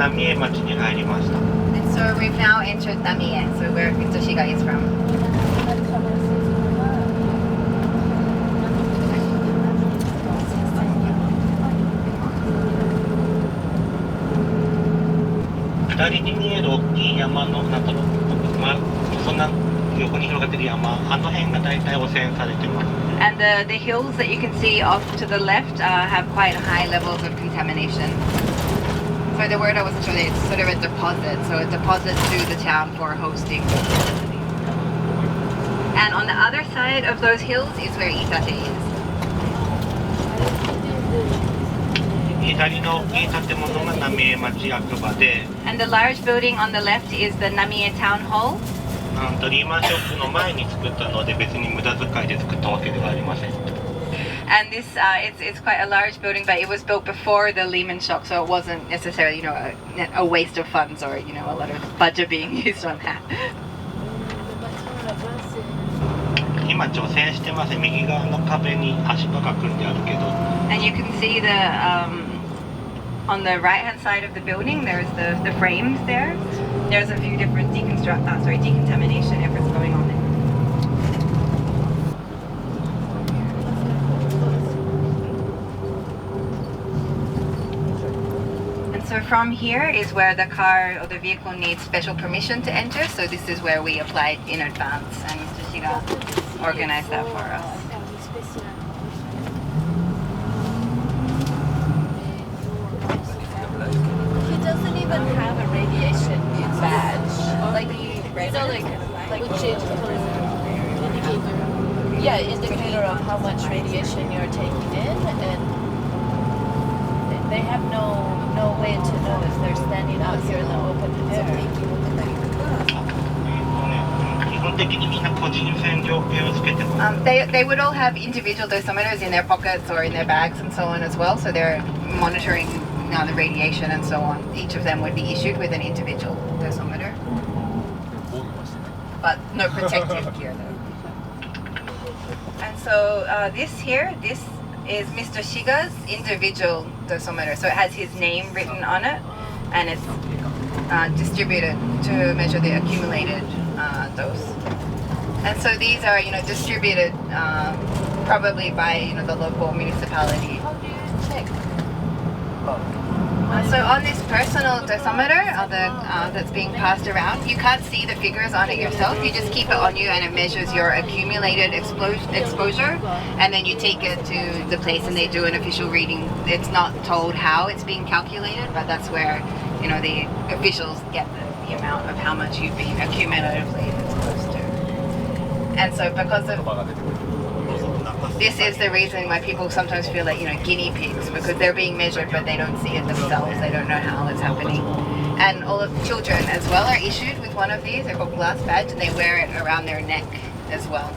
浪江町に入りました。And so we've now entered Namie, so where Mr. Shiga is from. 左に見える大きい山のなんだろう、そんな横に広がってる山、あの辺が大体汚染されてます。And the hills that you can see off to the left have quite high levels of contamination. So the word I wasn't sure, it's sort of a deposit, so a deposit to the town for hosting. And on the other side of those hills is where Itate is. 左の大きい建物が浪江町役場で、And the large building on the left is the Namie Town Hall. リーマンショックの前に作ったので別に無駄遣いで作ったわけではありません。And this, it's quite a large building, but it was built before the Lehman shock, so it wasn't necessarily, a waste of funds or, a lot of budget being used on that. 今除染してます。右側の壁に足場が組んであるけど。And you can see on the right-hand side of the building, there's the frames there. There's a few different decontamination efforts going on there. And so from here is where the car or the vehicle needs special permission to enter. So this is where we applied in advance, and Mr. Shiga organized that for us. He doesn't even have a radiation badge. Like which is indicator of how much radiation you're taking in, and they have no way to know if they're standing out here in the open air. 基本的にみんな個人洗浄系をつけてます。They would all have individual dosimeters in their pockets or in their bags and so on as well. So they're monitoring the radiation and so on. Each of them would be issued with an individual dosimeter, but no protective gear though. And so this is Mr. Shiga's individual dosimeter. So it has his name written on it, and it's distributed to measure the accumulated dose. And so these are, distributed probably by, the local municipality. How do you check? So on this personal dosimeter that's being passed around, you can't see the figures on it yourself. You just keep it on you and it measures your accumulated exposure, and then you take it to the place and they do an official reading. It's not told how it's being calculated, but that's where, the officials get the amount of how much you've been accumulatively exposed to. And so because of this is the reason why people sometimes feel like, guinea pigs, because they're being measured but they don't see it themselves, they don't know how it's happening. And all of the children as well are issued with one of these, they're called glass badge, and they wear it around their neck as well.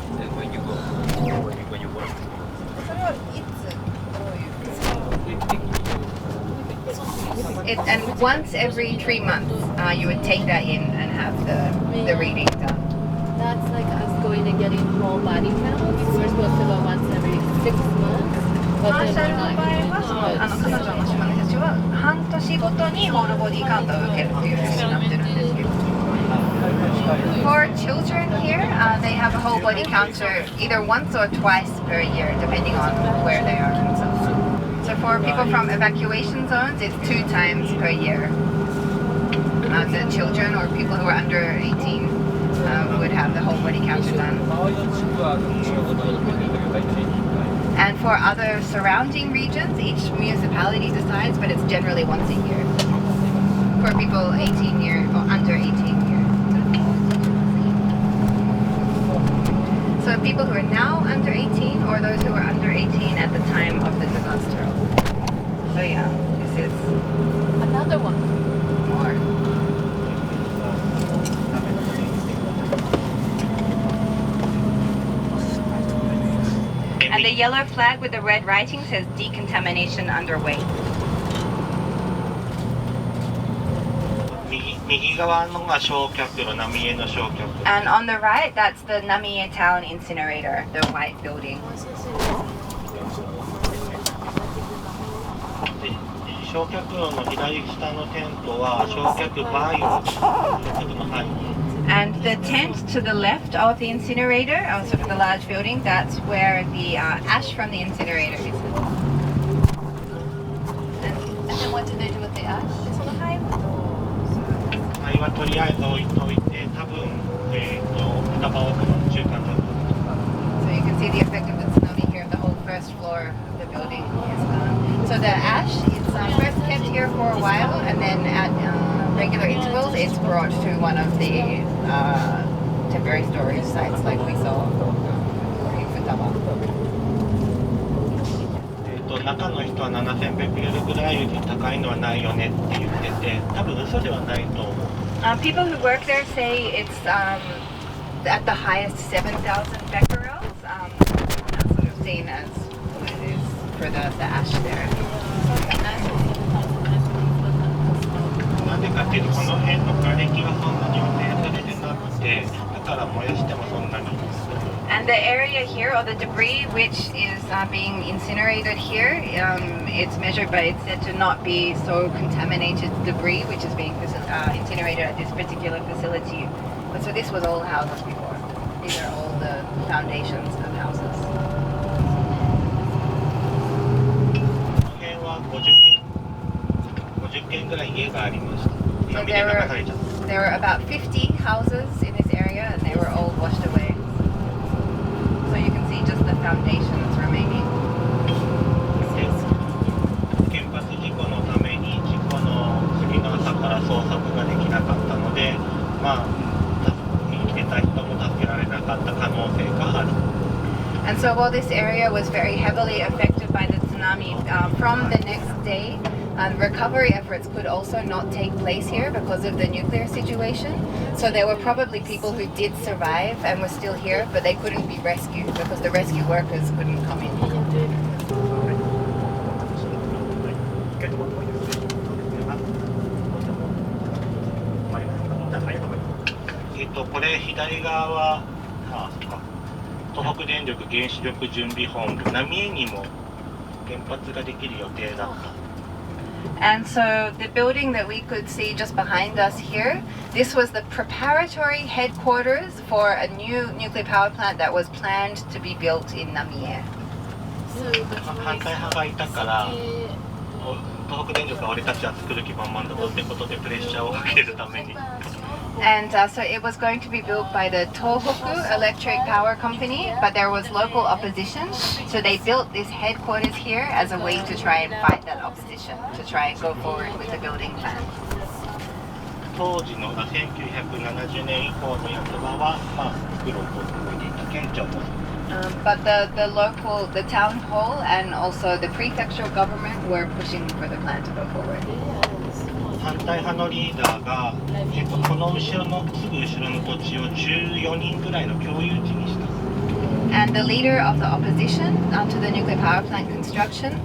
And once every 3 months, you would take that in and have the reading done. That's like us going and getting whole body counts. We're supposed to go once every 6 months. But then we're not getting much. 彼女の島の人たちは半年ごとにホールボディカウントを受けるっていうふうになってるんですけど。For children here, they have a whole body counter either once or twice per year, depending on where they are. So for people from evacuation zones, it's 2 times per year. The children or people who are under 18 would have the whole body counter done. And for other surrounding regions, each municipality decides, but it's generally once a year. For people 18 years or under 18 years. So people who are now under 18 or those who were under 18 at the time of the disaster. So yeah, this is Another one. more. And the yellow flag with the red writing says decontamination underway. 右側のが焼却炉、浪江の焼却。 And on the right, that's the Namie Town incinerator, the white building. 焼却炉の左下のテントは焼却バイオ焼却の範囲。And the tent to the left of the incinerator, also the large building, that's where the ash from the incinerator is. And then what do they do with the ash? その灰灰はとりあえず置いといて、多分頭奥の中間部分。So you can see the effect of the tsunami here. The whole first floor of the building is gone. So the ash is first kept here for a while, and then at regular intervals, it's brought to one of the temporary storage sites, like we saw in Futaba. 中の人は7000ベクレルぐらいより高いのはないよねって言ってて、多分嘘ではないと思う。People who work there say it's at the highest 7,000 becquerels. That's sort of seen as what it is for the ash there. なんでかっていうと、この辺の瓦礫がそんなに汚染されてなくて、だから燃やしてもそんなに。And the area here, or the debris which is being incinerated here, it's measured by, it's said to not be so contaminated debris which is being incinerated at this particular facility. But so this was all houses before. These are all the foundations of houses. この辺は50軒ぐらい家がありました。So there were about 50 houses in this area, and they were all washed away. So you can see just the foundations remaining. 原発事故のために事故の次の朝から捜索ができなかったので、まあ生きてた人も助けられなかった可能性がある。And so while this area was very heavily affected by the tsunami, from the next day, recovery efforts could also not take place here because of the nuclear situation. So there were probably people who did survive and were still here, but they couldn't be rescued because the rescue workers couldn't come in. これ左側は、東北電力原子力準備本部、浪江にも原発ができる予定だった。And so the building that we could see just behind us here, this was the preparatory headquarters for a new nuclear power plant that was planned to be built in Namie. 反対派がいたから、東北電力は俺たちは作る気満々だぞってことでプレッシャーをかけるために。And so it was going to be built by the Tohoku Electric Power Company, but there was local opposition. So they built this headquarters here as a way to try and fight that opposition, to try and go forward with the building plan. 当時の1970年以降の役場は、作ろうと思っていた県庁も。But the town hall and also the prefectural government were pushing for the plan to go forward. 反対派のリーダーが、この後ろのすぐ後ろの土地を14人ぐらいの共有地にした。And the leader of the opposition to the nuclear power plant construction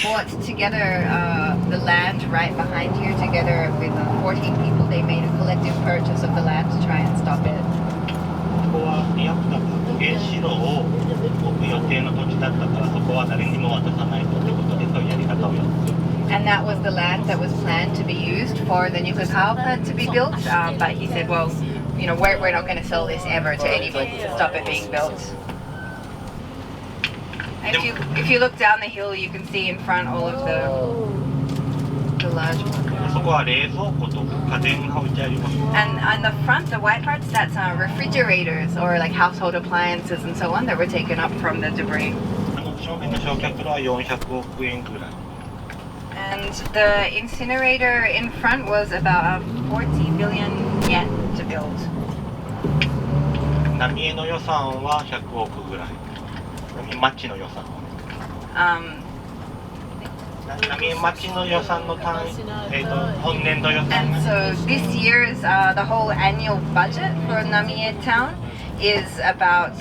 brought together the land right behind here together with 14 people. They made a collective purchase of the land to try and stop it. ここはリアクター原子炉を置く予定の土地だったから、そこは誰にも渡さないとってことで、そういうやり方をやってる。And that was the land that was planned to be used for the nuclear power plant to be built. But he said, well, you know, we're not going to sell this ever to anybody to stop it being built. And if you look down the hill, you can see in front all of the large ones. そこは冷蔵庫と家電が置いてあります。And on the front, the white parts, that's refrigerators or like household appliances and so on that were taken up from the debris. 正面の焼却炉は400億円ぐらい。And the incinerator in front was about 40 billion yen to build. 浪江の予算は100億ぐらい。町の予算。浪江町の予算の単位、本年度予算。And so this year's the whole annual budget for Namie town is about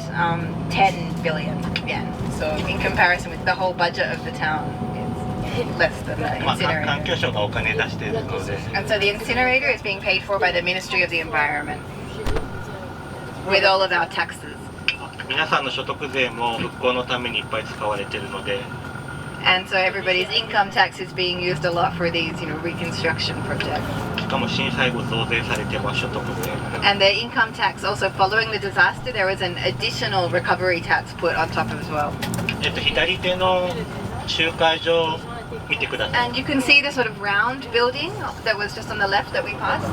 10 billion yen. So in comparison with the whole budget of the town, it's less than the 環境 incinerator. 省がお金出しているので。And so the incinerator is being paid for by the Ministry of the Environment with all of our taxes. 皆さんの所得税も復興のためにいっぱい使われているので。And so everybody's income tax is being used a lot for these, reconstruction projects. しかも震災後増税されて場所特定。 And the income tax also following the disaster, there was an additional recovery tax put on top as well. 左手の集会場見てください。 And you can see the sort of round building that was just on the left that we passed.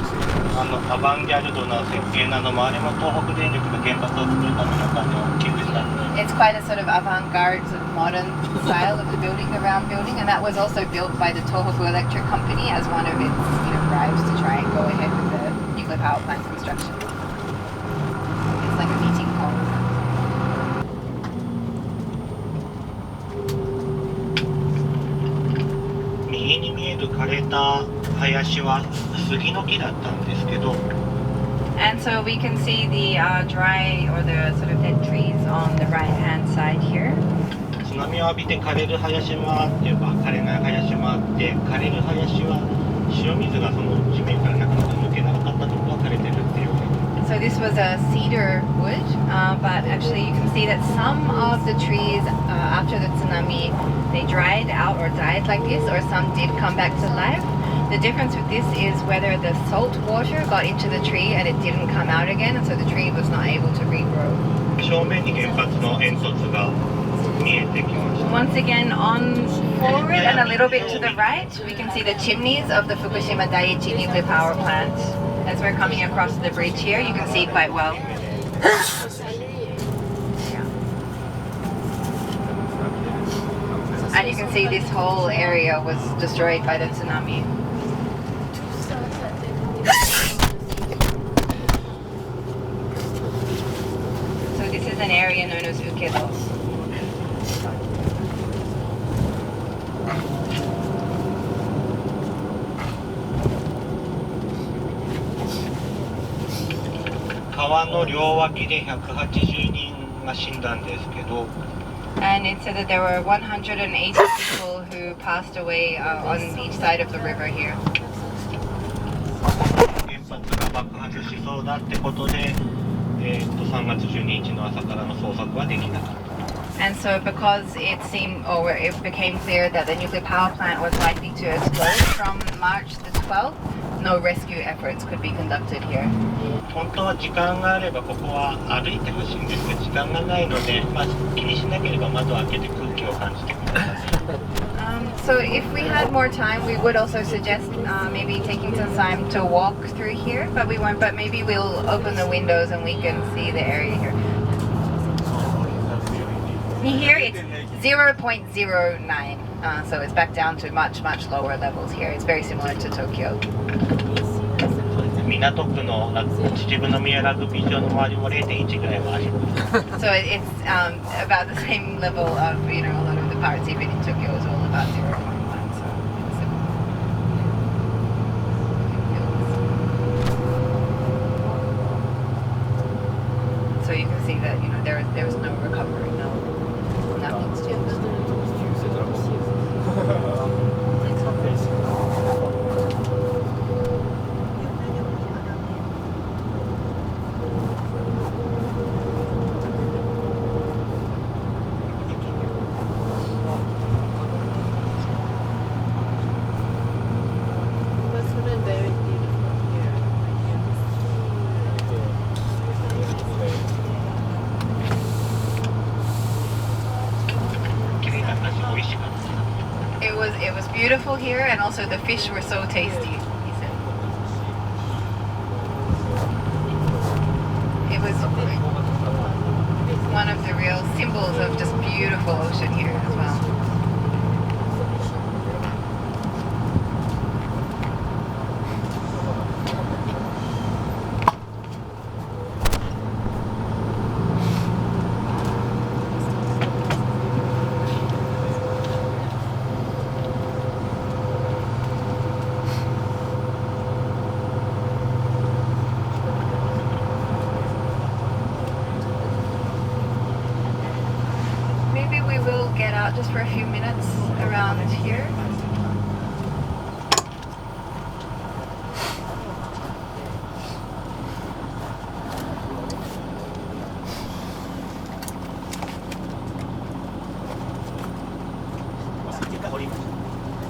アバンギャルドな設計なのもあれも東北電力が原発を作るためのお金を寄付した。 It's quite a sort of avant-garde, sort of modern style of the building, the round building, and that was also built by the Tohoku Electric Company as one of its bribes to try and go ahead with the nuclear power plant construction. It's like a meeting hall. 右に見える枯れた林は杉の木だったんですけど、 And so we can see the dry or the sort of dead trees on the right-hand side here. 津波を浴びて枯れる林もあって枯れない林もあって、枯れる林は塩水がその地面からなかなか抜けなかったところが枯れてるっていう。 So this was a cedar wood, but actually you can see that some of the trees after the tsunami, they dried out or died like this, or some did come back to life. The difference with this is whether the salt water got into the tree and it didn't come out again, and so the tree was not able to regrow. 正面に原発の煙突が見えてきました。 Once again, on forward and a little bit to the right, we can see the chimneys of the Fukushima Daiichi nuclear power plant. As we're coming across the bridge here, you can see quite well. And you can see this whole area was destroyed by the tsunami. So this is an area known as Ukedo. And it said that there were 180 people who passed away on each side of the river here. 原発が爆発しそうだってことで、3月12日の朝からの捜索はできなかった。 And so because it became clear that the nuclear power plant was likely to explode from March the 12th, no rescue efforts could be conducted here. 本当は時間があればここは歩いてほしいんですが、時間がないので、気にしなければ窓を開けて空気を感じてください。So if we had more time, we would also suggest maybe taking some time to walk through here, but we won't. But maybe we'll open the windows and we can see the area here. Here it's 0.09, so it's back down to much lower levels here. It's very similar to Tokyo. 港区の秩父宮ラグビー場の周りも 0.1 ぐらいはあります。So it's about the same level of, a lot of the parts even in Tokyo is all about 0.1. So you can see that, there was no recovery, nothing's changed. It was beautiful here, and also the fish were so tasty, he said. It was one of the real symbols of just beautiful ocean here as well. Get out just for a few minutes around here.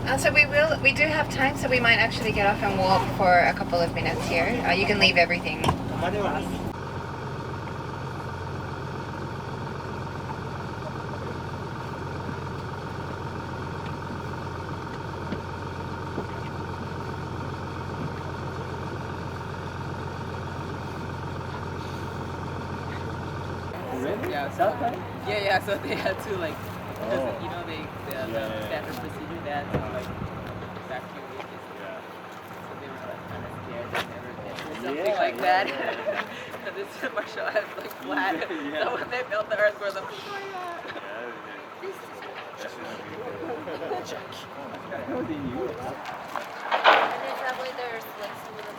So we do have time, so we might actually get off and walk for a couple of minutes here. You can leave everything. までは Yeah, so, yeah, so they had to like, because you know the standard procedure they had to like evacuate this. So they were like kind of scared they never get or something like that. And this martial arts like flat. So when they felt the earth, were like, oh my god. Probably there's like some of the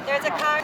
There's a car.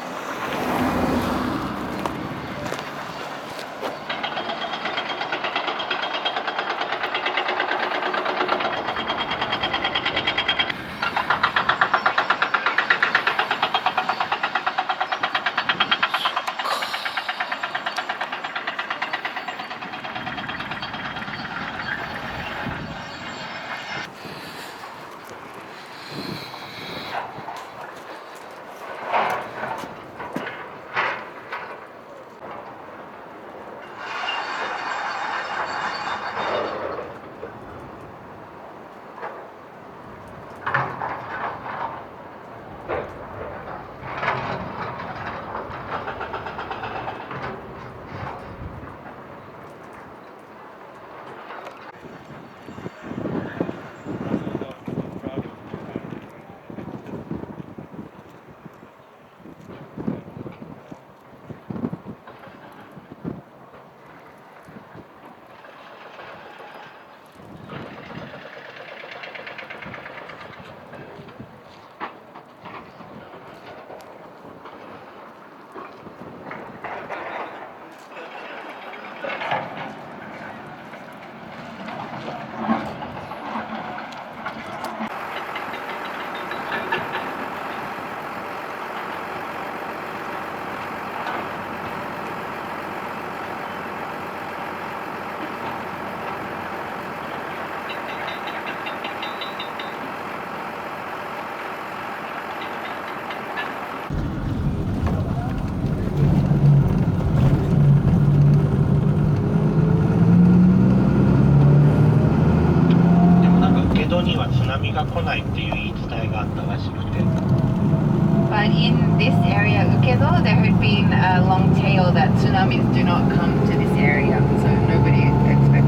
But in this area, Ukedo, there had been a long tale that tsunamis do not come to this area, so nobody expected.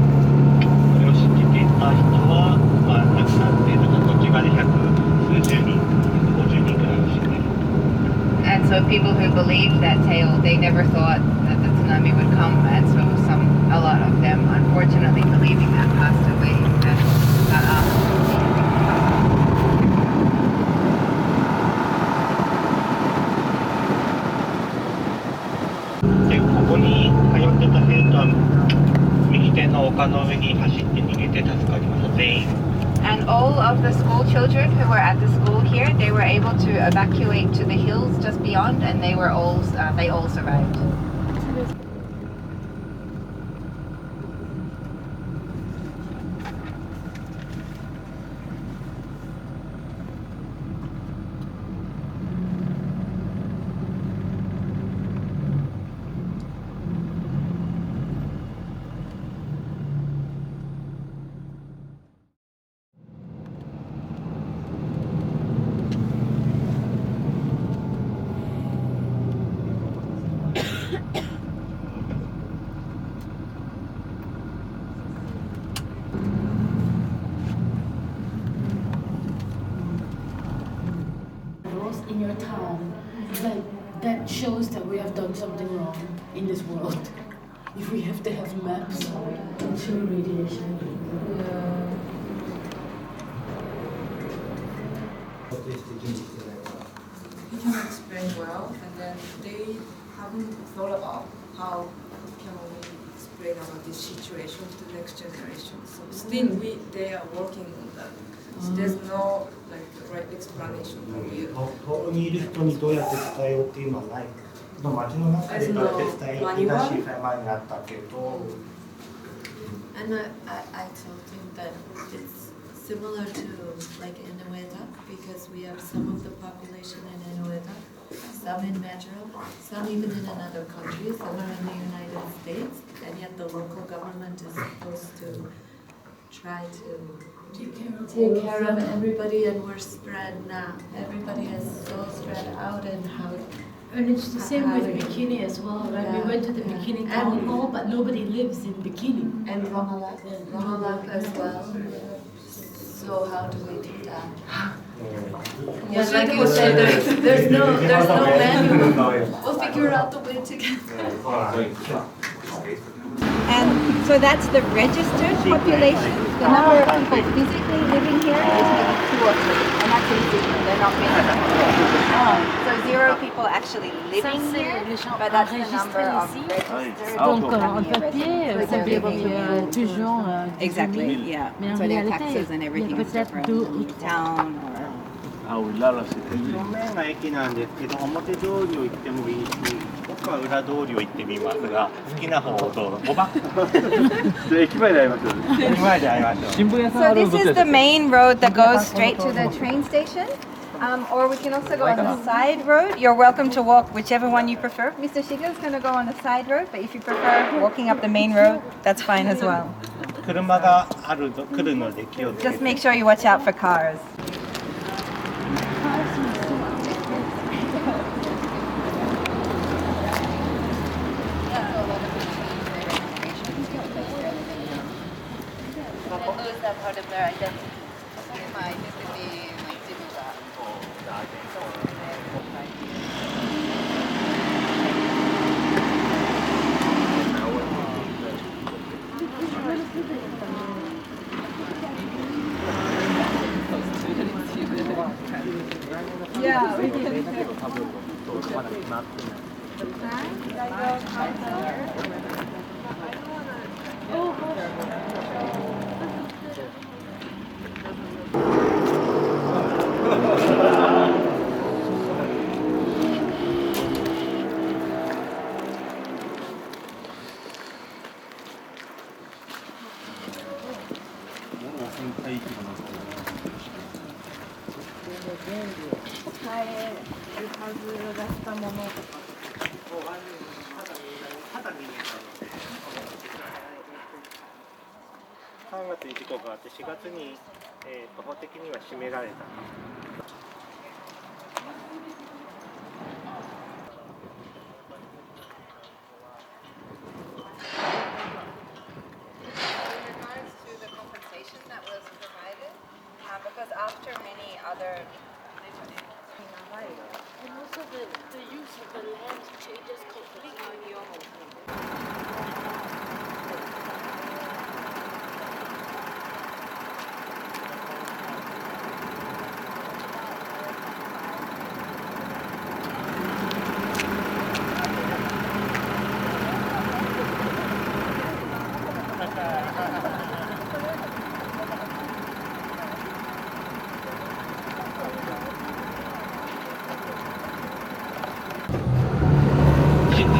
これを知っていた人は、亡くなっているとこっち側で百数十人、150人くらいですね。And so people who believed that tale, they never thought that the tsunami would come, and so a lot of them, unfortunately, believing that, passed away. And, で、ここに通ってた生徒は右手の丘の上に走って逃げて助かりました、全員。And all of the school children who were at the school here, they were able to evacuate to the hills just beyond, and they all survived. that shows that we have done something wrong in this world. If we have to have maps to radiation. He can explain well, and then they haven't thought about how can we explain about this situation to the next generation. So still, they are working on that. So there's no like right explanation for you. 遠にいる人にどうやって伝えようっていうのはない。街の中でどうやって伝えようって出し前になったけど。And I told him that it's similar to like in Ueda, because we have some of the population in Ueda, some in Metro, some even in another country, some are in the United States, and yet the local government is supposed to try to take care of everybody, and we're spread now. Everybody is so spread out, and how. And it's the same with Bikini as well, right? Yeah. We went to the Bikini town hall, but nobody lives in Bikini. And Ronalak as well. So how do we do that? Yeah, like you said, there's no manual. We'll figure out the way to get there. And so that's the registered population. The number of people physically living here is maybe 2 or 3, and that's in Sydney. They're not many. So 0 people actually living here, but that's the number of registered. Donc en papier, ça veut dire plus gens. Exactly, yeah. So their taxes and everything is different. Town or 正面が駅なんですけど、表通りを行ってもいいし、僕は裏通りを行ってみますが、好きな方をどうぞ。駅前で会いましょう。駅前で会いましょう。 So this is the main road that goes straight to the train station. Or we can also go on the side road. You're welcome to walk whichever one you prefer. Mr. Shiga is going to go on the side road, but if you prefer walking up the main road, that's fine as well. 車が来るので気をつけて。 Just make sure you watch out for cars. Lose that part of their identity. Yeah, we can. ...3月に事故があって4月に、法的には閉められた。Because after many other And also the use of the land changes completely. ...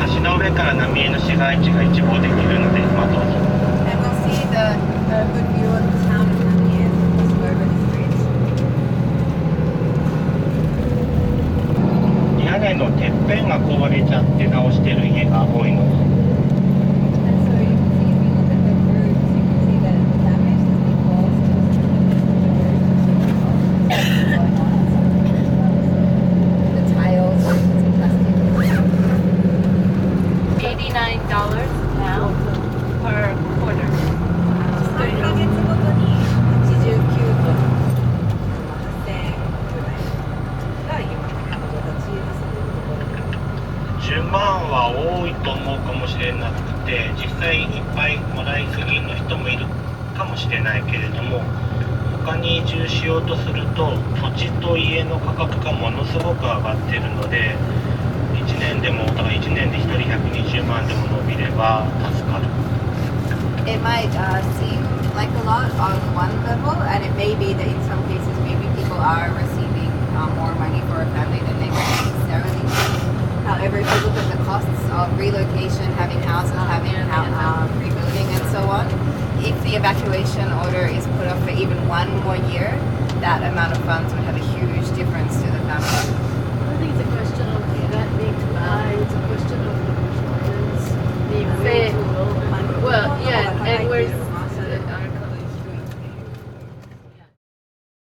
橋の上から浪江の市街地が一望できるので、まあどうぞ。 and we'll see the good view of the town of Namie as we go over the streets. 屋根のてっぺんが壊れちゃって直してる家が多いので。 And so you can see, if you look at the roofs, you can see that it's damaged as it falls to the tiles, plastic. $89 now per quarter. 3ヶ月ごとに89分8000円ぐらいが今の形ですね。れないけれども、他に移住しようとすると土地と家の価格がものすごく上がってるので、1年でもだから1年で1人120万でも伸びれば助かる。It might seem like a lot on one level, and it may be that in some cases maybe people are receiving more money for a family than they necessarily need. However, if you look at the costs of relocation, having houses, having rebuilding and so on, if the evacuation order is put off for even one more year, that amount of funds would have a huge difference to the family. I think it's a question of that being too high. It's a question